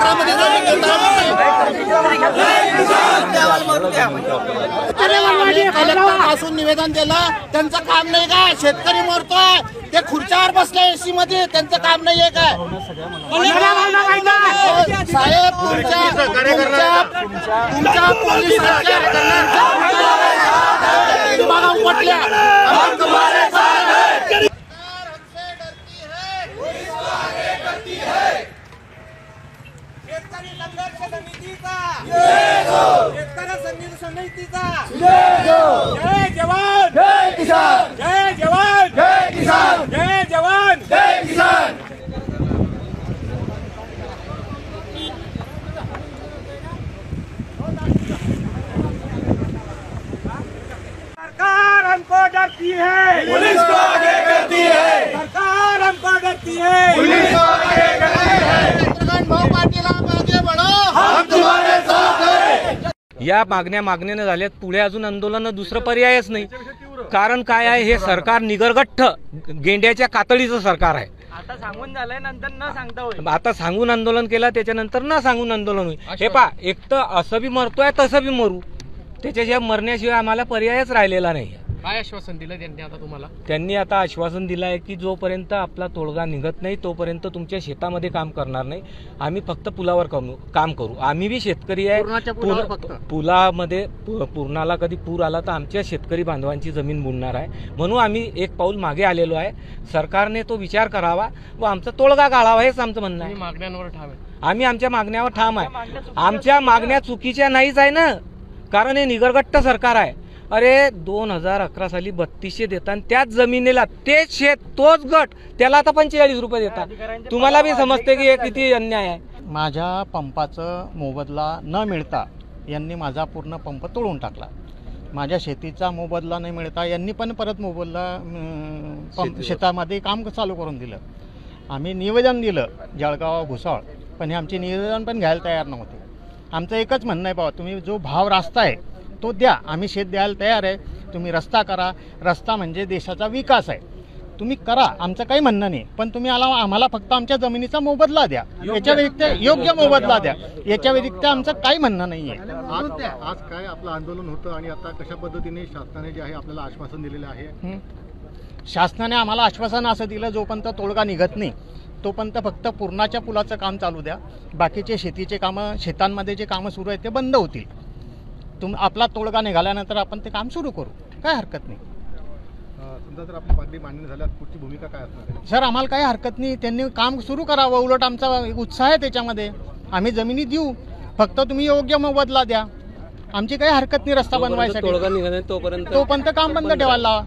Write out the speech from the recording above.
एकरामध्ये कलेक्टरपासून निवेदन दिलं, त्यांचं काम नाही का? शेतकरी मरतोय, ते खुर्च्यावर बसले एसी मध्ये, त्यांचं काम नाहीये काय? साहेब तुमच्या पोलीस समितीचा जय जवान जय किसान, जय जवान जय किसान, जय जवान जय किसान। सरकार हमको डरती है, पुलिस को आगे करती है। सरकार हमको डरती है, पुलिस को आगे करती है। भाऊ पाटील आप आगे बढ़ो, हम तुम्हारे साथ हैं। या मागण्याने झाल्यात, पुढे अजून आंदोलन दुसरं पर्यायच नाही। कारण काय आहे, हे सरकार निगरगठ्ठ गेंड्याच्या कातडीचं सरकार आहे। आता सांगून झालंय, नंतर न सांगता होईल। आता सांगून आंदोलन केलं, त्याच्यानंतर न सांगून आंदोलन होईल। हे पा, एक तर असं बी मरतोय तसं बी मरू, त्याच्याशिवाय मरण्याशिवाय आम्हाला पर्यायच राहिलेला नाही। काय आश्वासन दिलं त्यांनी आता तुम्हाला? त्यांनी आता आश्वासन दिलं आहे की जोपर्यंत आपला तोडगा निघत नाही तोपर्यंत तुमच्या शेतामध्ये काम करणार नाही, आम्ही फक्त पुलावर काम करू। आम्ही बी शेतकरी आहे, पुलामध्ये पूर्णाला कधी पूर आला तर आमच्या शेतकरी बांधवांची जमीन बुडणार आहे, म्हणून आम्ही एक पाऊल मागे आलेलो आहे। सरकारने तो विचार करावा व आमचा तोडगा काढावा, हेच आमचं म्हणणं आहे। मागण्यांवर ठाम आहे, आम्ही आमच्या मागण्यावर ठाम आहे। आमच्या मागण्या चुकीच्या नाहीच आहे ना, कारण हे निगरगट्ट सरकार आहे। अरे 2011 साली 3200 देतात, त्याच जमिनीला तेच शेत तोच गट, त्याला आता 45 रुपये देतात। तुम्हाला बी समजते की हे किती अन्याय आहे। माझ्या पंपाचं मोबदला न मिळता यांनी माझा पूर्ण पंप तोडून टाकला। माझ्या शेतीचा मोबदला न मिळता यांनी पण परत मोबदला शेतामध्ये काम चालू करून दिलं। आम्ही निवेदन दिलं जळगाव भुसावळ, पण हे आमचे निवेदन पण घ्यायला तयार नव्हते। आमचं एकच म्हणणं आहे, बाबा तुम्ही जो भाव रास्ता आहे तो द्या, आम्ही शेत द्यायला तयार आहे, तुम्ही रस्ता करा। रस्ता म्हणजे देशाचा विकास आहे, तुम्ही करा, आमचं काही म्हणणं नाही, पण तुम्ही आम्हाला फक्त आमच्या जमिनीचा मोबदला द्या, याच्या व्यतिरिक्त योग्य मोबदला द्या, याच्या व्यतिरिक्त आमचं काही म्हणणं नाही आहे। आज काय आपलं आंदोलन होतं आणि आता कशा पद्धतीने शासनाने जे आहे आपल्याला आश्वासन दिलेलं आहे? शासनाने आम्हाला आश्वासन असं दिलं, जोपर्यंत तोडगा निघत नाही तोपर्यंत फक्त पूर्णाच्या पुलाचं काम चालू द्या, बाकीचे शेतीचे कामं, शेतांमध्ये जे कामं सुरू आहेत ते बंद होतील। आपला तोडगा निघाल्यानंतर आपण ते काम सुरू करू, काय हरकत नाही। समजा जर आपली मागणी मान्य झाल्यास पुढची भूमिका काय असणार आहे? सर आम्हाला काही हरकत नाही, त्यांनी काम सुरू करावं, उलट आमचा उत्साह आहे त्याच्यामध्ये। आम्ही जमिनी देऊ, फक्त तुम्ही योग्य मोबदला द्या, आमची काही हरकत नाही रस्ता बनवायसाठी। तोडगा निघत नाही तोपर्यंत काम बंद ठेवायला लावा।